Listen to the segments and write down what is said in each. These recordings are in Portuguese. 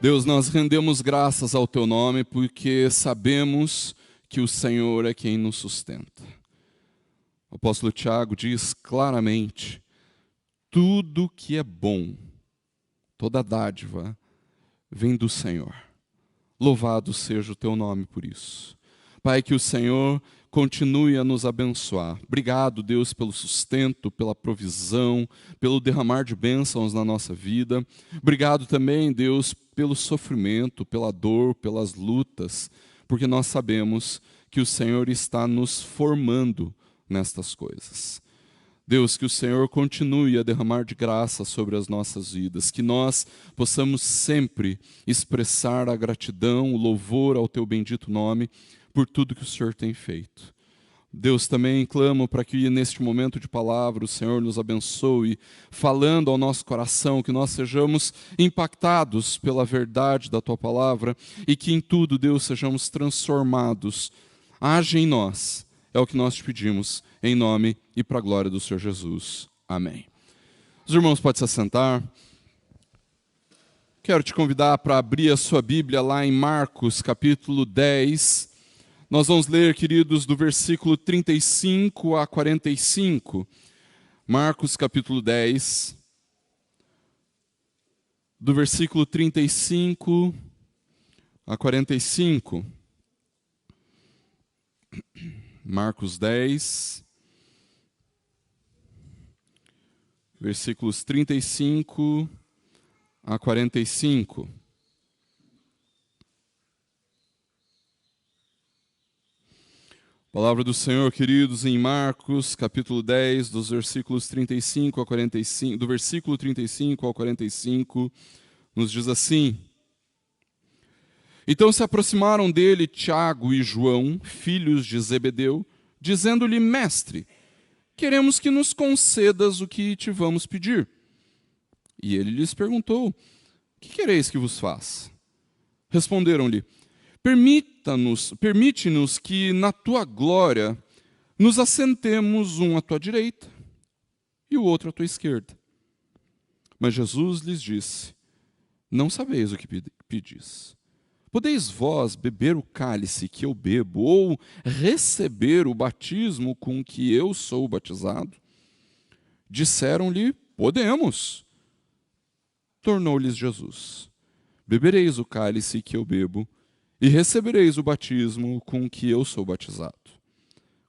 Deus, nós rendemos graças ao Teu nome porque sabemos que o Senhor é quem nos sustenta. O apóstolo Tiago diz claramente: tudo que é bom, toda dádiva, vem do Senhor. Louvado seja o Teu nome por isso. Pai, que o Senhor continue a nos abençoar. Obrigado, Deus, pelo sustento, pela provisão, pelo derramar de bênçãos na nossa vida. Obrigado também, Deus, pelo sofrimento, pela dor, pelas lutas, porque nós sabemos que o Senhor está nos formando nestas coisas. Deus, que o Senhor continue a derramar de graça sobre as nossas vidas, que nós possamos sempre expressar a gratidão, o louvor ao Teu bendito nome, por tudo que o Senhor tem feito. Deus, também clamo para que neste momento de palavra o Senhor nos abençoe, falando ao nosso coração, que nós sejamos impactados pela verdade da Tua palavra e que em tudo, Deus, sejamos transformados. Age em nós, é o que nós te pedimos, em nome e para a glória do Senhor Jesus. Amém. Os irmãos podem se assentar. Quero te convidar para abrir a sua Bíblia lá em Marcos, capítulo 10. Nós vamos ler, queridos, do versículo 35 a 45. Marcos, capítulo 10, do versículo 35 a 45. Marcos 10, versículos 35 a 45. Palavra do Senhor, queridos, em Marcos, capítulo 10, dos versículos 35 a 45, do versículo 35 ao 45, nos diz assim: Então se aproximaram dele Tiago e João, filhos de Zebedeu, dizendo-lhe: Mestre, queremos que nos concedas o que te vamos pedir. E ele lhes perguntou: Que quereis que vos faça? Responderam-lhe: Permite-nos que na tua glória nos assentemos um à tua direita e o outro à tua esquerda. Mas Jesus lhes disse: Não sabeis o que pedis. Podeis vós beber o cálice que eu bebo, ou receber o batismo com que eu sou batizado? Disseram-lhe: Podemos. Tornou-lhes Jesus: Bebereis o cálice que eu bebo, e recebereis o batismo com que eu sou batizado.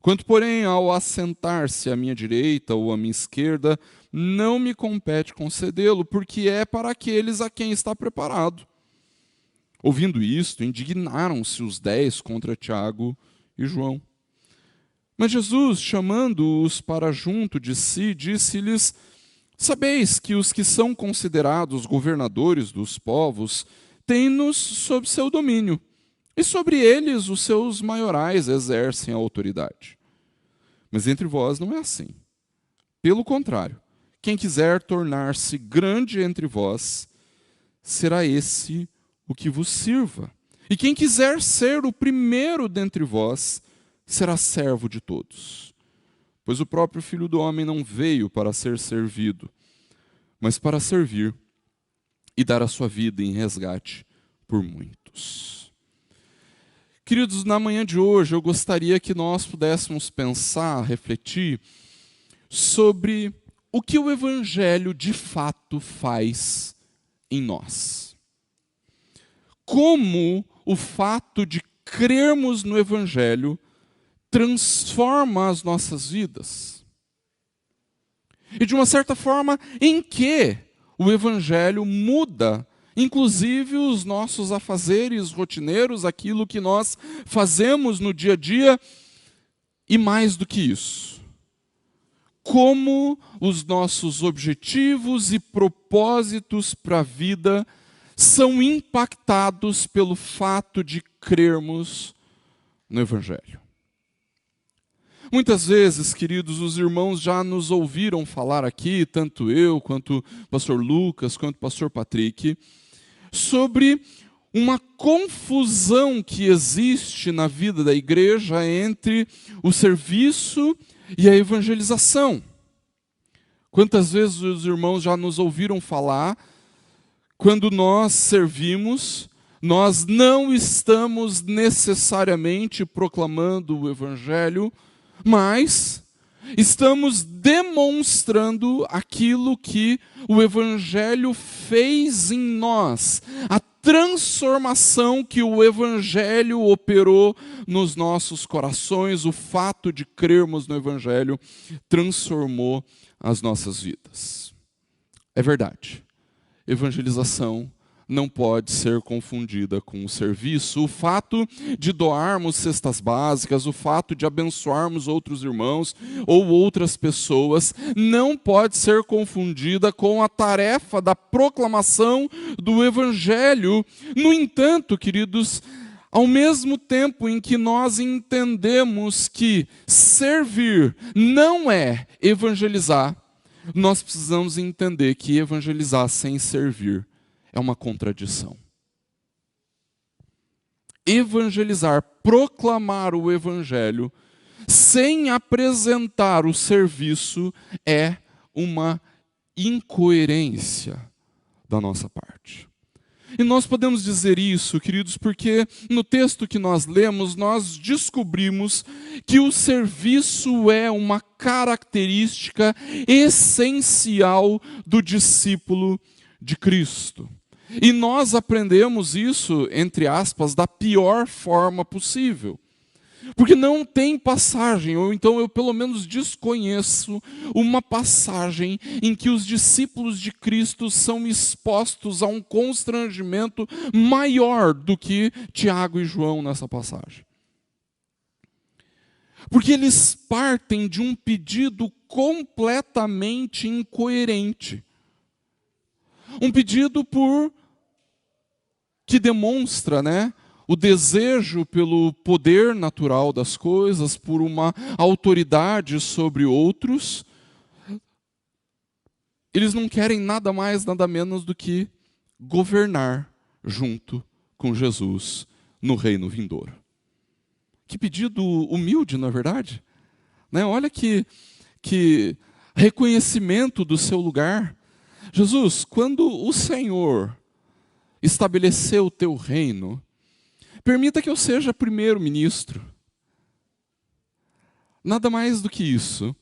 Quanto, porém, ao assentar-se à minha direita ou à minha esquerda, não me compete concedê-lo, porque é para aqueles a quem está preparado. Ouvindo isto, indignaram-se os 10 contra Tiago e João. Mas Jesus, chamando-os para junto de si, disse-lhes: Sabeis que os que são considerados governadores dos povos têm-nos sob seu domínio, e sobre eles os seus maiorais exercem a autoridade. Mas entre vós não é assim. Pelo contrário, quem quiser tornar-se grande entre vós, será esse o que vos sirva. E quem quiser ser o primeiro dentre vós, será servo de todos. Pois o próprio Filho do Homem não veio para ser servido, mas para servir e dar a sua vida em resgate por muitos. Queridos, na manhã de hoje eu gostaria que nós pudéssemos pensar, refletir sobre o que o Evangelho de fato faz em nós. Como o fato de crermos no Evangelho transforma as nossas vidas. E de uma certa forma, em que o Evangelho muda inclusive os nossos afazeres rotineiros, aquilo que nós fazemos no dia a dia, e mais do que isso, como os nossos objetivos e propósitos para a vida são impactados pelo fato de crermos no Evangelho. Muitas vezes, queridos, os irmãos já nos ouviram falar aqui, tanto eu, quanto o pastor Lucas, quanto o pastor Patrick, sobre uma confusão que existe na vida da igreja entre o serviço e a evangelização. Quantas vezes os irmãos já nos ouviram falar Quando nós servimos, nós não estamos necessariamente proclamando o Evangelho, mas estamos demonstrando aquilo que o Evangelho fez em nós, a transformação que o Evangelho operou nos nossos corações, o fato de crermos no Evangelho transformou as nossas vidas. É verdade, evangelização não pode ser confundida com o serviço. O fato de doarmos cestas básicas, o fato de abençoarmos outros irmãos ou outras pessoas, não pode ser confundida com a tarefa da proclamação do Evangelho. No entanto, queridos, ao mesmo tempo em que nós entendemos que servir não é evangelizar, nós precisamos entender que evangelizar sem servir é uma contradição. Evangelizar, proclamar o Evangelho, sem apresentar o serviço, é uma incoerência da nossa parte. E nós podemos dizer isso, queridos, porque no texto que nós lemos, nós descobrimos que o serviço é uma característica essencial do discípulo de Cristo. E nós aprendemos isso, entre aspas, da pior forma possível. Porque não tem passagem, ou então eu pelo menos desconheço uma passagem em que os discípulos de Cristo são expostos a um constrangimento maior do que Tiago e João nessa passagem. Porque eles partem de um pedido completamente incoerente. Um pedido que demonstra, o desejo pelo poder natural das coisas, por uma autoridade sobre outros. Eles não querem nada mais, nada menos do que governar junto com Jesus no reino vindouro. Que pedido humilde, não é verdade? Olha que reconhecimento do seu lugar. Jesus, quando o Senhor estabeleceu o teu reino, permita que eu seja primeiro-ministro. Nada mais do que isso,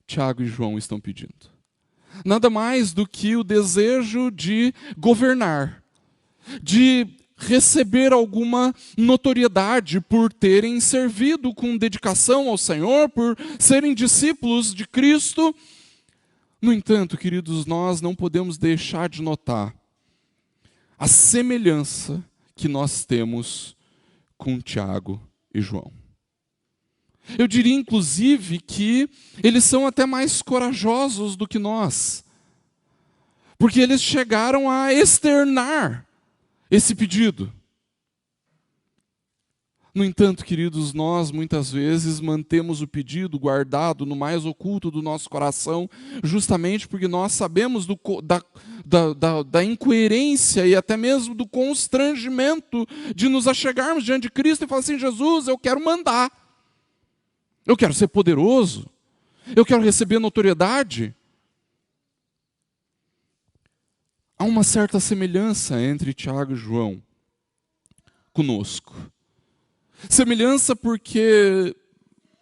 Tiago e João estão pedindo. Nada mais do que o desejo de governar, de receber alguma notoriedade por terem servido com dedicação ao Senhor, por serem discípulos de Cristo. No entanto, queridos, nós não podemos deixar de notar a semelhança que nós temos com Tiago e João. Eu diria, inclusive, que eles são até mais corajosos do que nós, porque eles chegaram a externar esse pedido. No entanto, queridos, nós muitas vezes mantemos o pedido guardado no mais oculto do nosso coração, justamente porque nós sabemos da incoerência e até mesmo do constrangimento de nos achegarmos diante de Cristo e falar assim: Jesus, eu quero mandar, eu quero ser poderoso, eu quero receber notoriedade. Há uma certa semelhança entre Tiago e João conosco. Semelhança porque,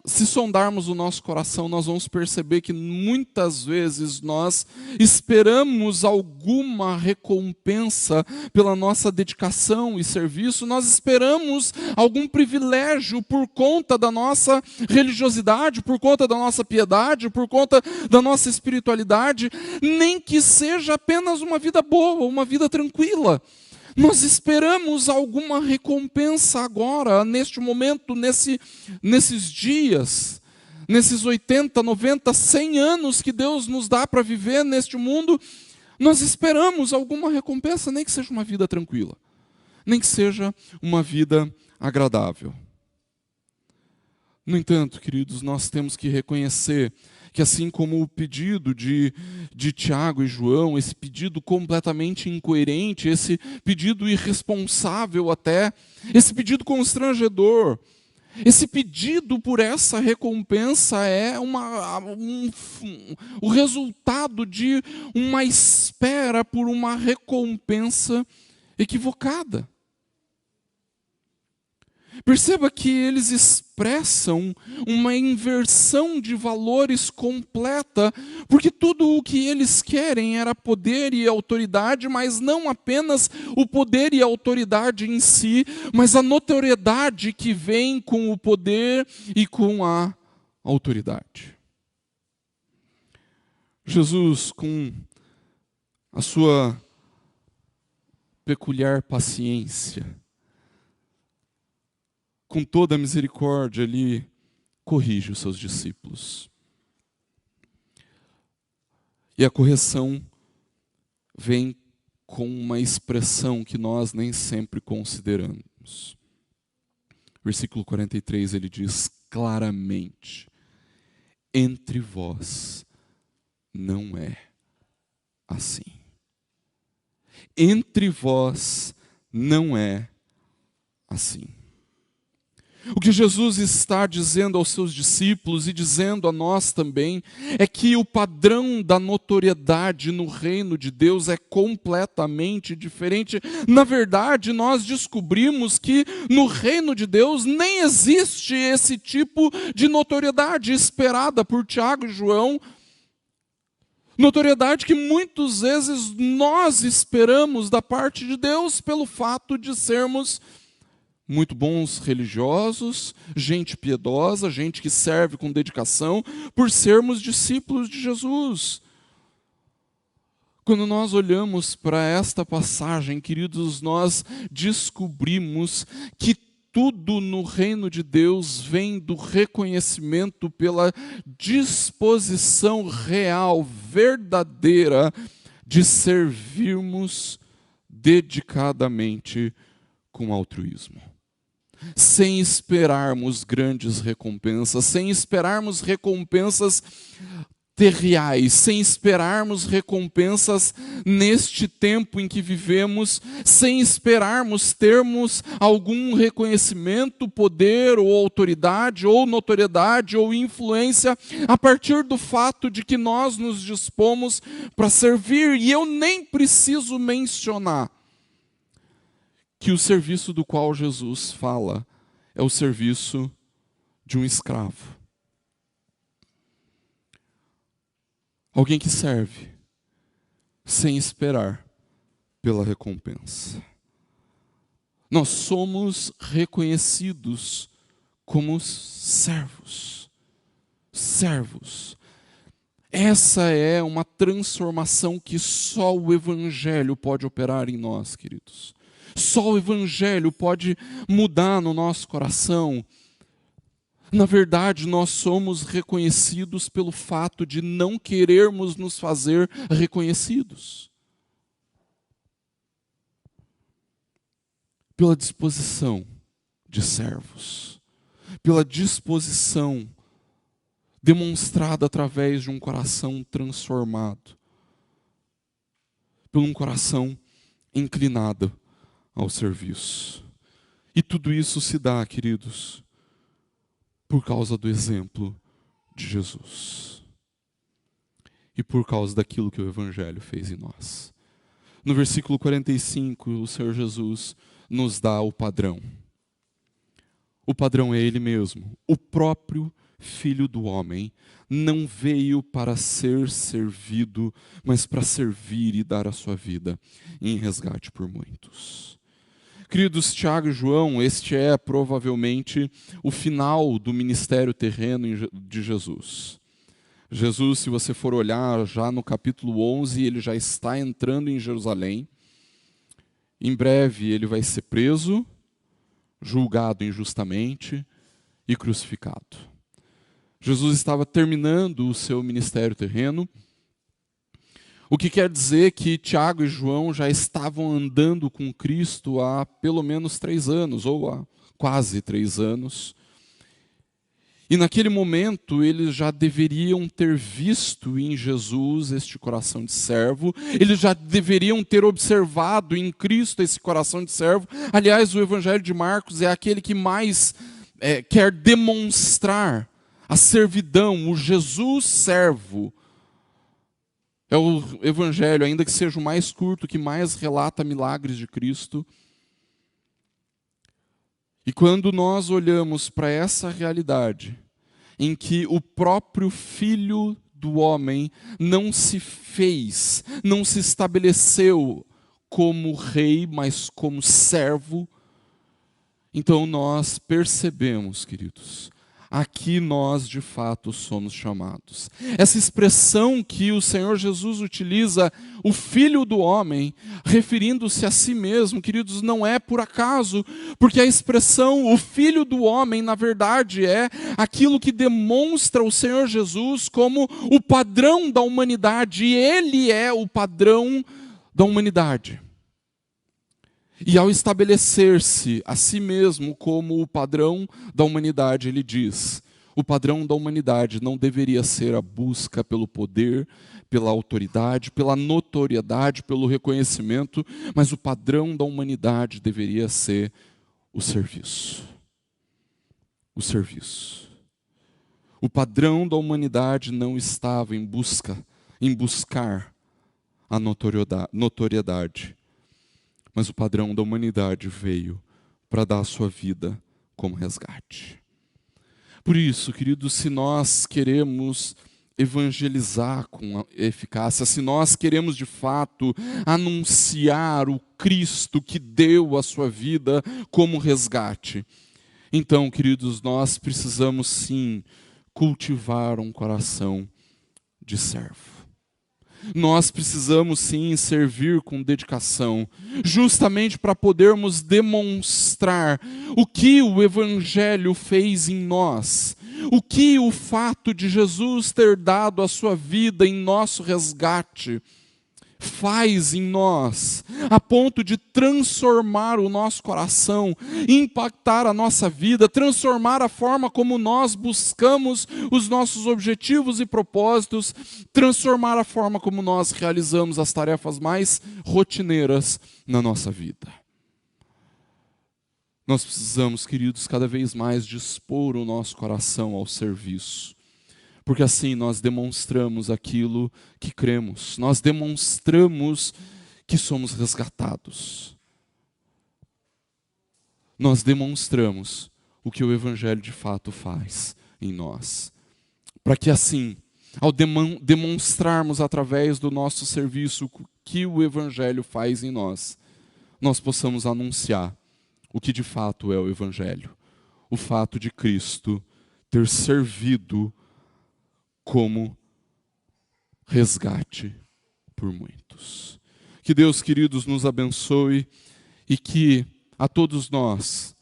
se sondarmos o nosso coração, nós vamos perceber que muitas vezes nós esperamos alguma recompensa pela nossa dedicação e serviço, nós esperamos algum privilégio por conta da nossa religiosidade, por conta da nossa piedade, por conta da nossa espiritualidade, nem que seja apenas uma vida boa, uma vida tranquila. Nós esperamos alguma recompensa agora, neste momento, nesses dias, nesses 80, 90, 100 anos que Deus nos dá para viver neste mundo. Nós esperamos alguma recompensa, nem que seja uma vida tranquila, nem que seja uma vida agradável. No entanto, queridos, nós temos que reconhecer que assim como o pedido de Tiago e João, esse pedido completamente incoerente, esse pedido irresponsável até, esse pedido constrangedor, Esse pedido por essa recompensa é o resultado de uma espera por uma recompensa equivocada. Perceba que eles expressam uma inversão de valores completa, porque tudo o que eles querem era poder e autoridade, mas não apenas o poder e a autoridade em si, mas a notoriedade que vem com o poder e com a autoridade. Jesus, com a sua peculiar paciência, com toda a misericórdia, ele corrige os seus discípulos. E a correção vem com uma expressão que nós nem sempre consideramos. Versículo 43, ele diz claramente: entre vós não é assim. Entre vós não é assim. O que Jesus está dizendo aos seus discípulos e dizendo a nós também é que o padrão da notoriedade no reino de Deus é completamente diferente. Na verdade, nós descobrimos que no reino de Deus nem existe esse tipo de notoriedade esperada por Tiago e João. Notoriedade que muitas vezes nós esperamos da parte de Deus pelo fato de sermos muito bons religiosos, gente piedosa, gente que serve com dedicação, por sermos discípulos de Jesus. Quando nós olhamos para esta passagem, queridos, nós descobrimos que tudo no reino de Deus vem do reconhecimento pela disposição real, verdadeira, de servirmos dedicadamente com altruísmo. Sem esperarmos grandes recompensas, sem esperarmos recompensas terreais, sem esperarmos recompensas neste tempo em que vivemos, sem esperarmos termos algum reconhecimento, poder ou autoridade, ou notoriedade, ou influência, a partir do fato de que nós nos dispomos para servir. E eu nem preciso mencionar que o serviço do qual Jesus fala é o serviço de um escravo. Alguém que serve sem esperar pela recompensa. Nós somos reconhecidos como servos. Servos. Essa é uma transformação que só o Evangelho pode operar em nós, queridos. Só o Evangelho pode mudar no nosso coração. Na verdade, nós somos reconhecidos pelo fato de não querermos nos fazer reconhecidos. Pela disposição de servos. Pela disposição demonstrada através de um coração transformado. Por um coração inclinado ao serviço. E tudo isso se dá, queridos, por causa do exemplo de Jesus. E por causa daquilo que o Evangelho fez em nós. No versículo 45, o Senhor Jesus nos dá o padrão. O padrão é Ele mesmo, o próprio Filho do homem. Não veio para ser servido, mas para servir e dar a sua vida em resgate por muitos. Queridos Tiago e João, este é provavelmente o final do ministério terreno de Jesus. Jesus, se você for olhar já no capítulo 11, ele já está entrando em Jerusalém. Em breve ele vai ser preso, julgado injustamente e crucificado. Jesus estava terminando o seu ministério terreno, o que quer dizer que Tiago e João já estavam andando com Cristo há pelo menos 3 anos, ou há quase 3 anos. E naquele momento eles já deveriam ter visto em Jesus este coração de servo, eles já deveriam ter observado em Cristo esse coração de servo. Aliás, o Evangelho de Marcos é aquele que mais quer demonstrar a servidão, o Jesus servo. É o evangelho, ainda que seja o mais curto, que mais relata milagres de Cristo. E quando nós olhamos para essa realidade, em que o próprio Filho do homem não se fez, não se estabeleceu como rei, mas como servo, então nós percebemos, queridos, aqui nós de fato somos chamados. Essa expressão que o Senhor Jesus utiliza, o Filho do homem, referindo-se a si mesmo, queridos, não é por acaso, porque a expressão o Filho do homem, na verdade, é aquilo que demonstra o Senhor Jesus como o padrão da humanidade, e Ele é o padrão da humanidade. E ao estabelecer-se a si mesmo como o padrão da humanidade, ele diz: o padrão da humanidade não deveria ser a busca pelo poder, pela autoridade, pela notoriedade, pelo reconhecimento, mas o padrão da humanidade deveria ser o serviço. O serviço. O padrão da humanidade não estava em buscar a notoriedade. Mas o padrão da humanidade veio para dar a sua vida como resgate. Por isso, queridos, se nós queremos evangelizar com eficácia, se nós queremos de fato anunciar o Cristo que deu a sua vida como resgate, então, queridos, nós precisamos sim cultivar um coração de servo. Nós precisamos sim servir com dedicação, justamente para podermos demonstrar o que o Evangelho fez em nós, o que o fato de Jesus ter dado a sua vida em nosso resgate faz em nós, a ponto de transformar o nosso coração, impactar a nossa vida, transformar a forma como nós buscamos os nossos objetivos e propósitos, transformar a forma como nós realizamos as tarefas mais rotineiras na nossa vida. Nós precisamos, queridos, cada vez mais dispor o nosso coração ao serviço. Porque assim nós demonstramos aquilo que cremos. Nós demonstramos que somos resgatados. Nós demonstramos o que o Evangelho de fato faz em nós. Para que assim, ao demonstrarmos através do nosso serviço o que o Evangelho faz em nós, nós possamos anunciar o que de fato é o Evangelho. O fato de Cristo ter servido como resgate por muitos. Que Deus, queridos, nos abençoe e que a todos nós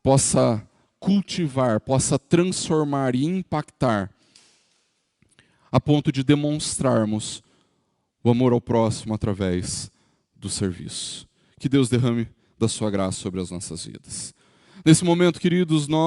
possa cultivar, possa transformar e impactar a ponto de demonstrarmos o amor ao próximo através do serviço. Que Deus derrame da sua graça sobre as nossas vidas. Nesse momento, queridos, nós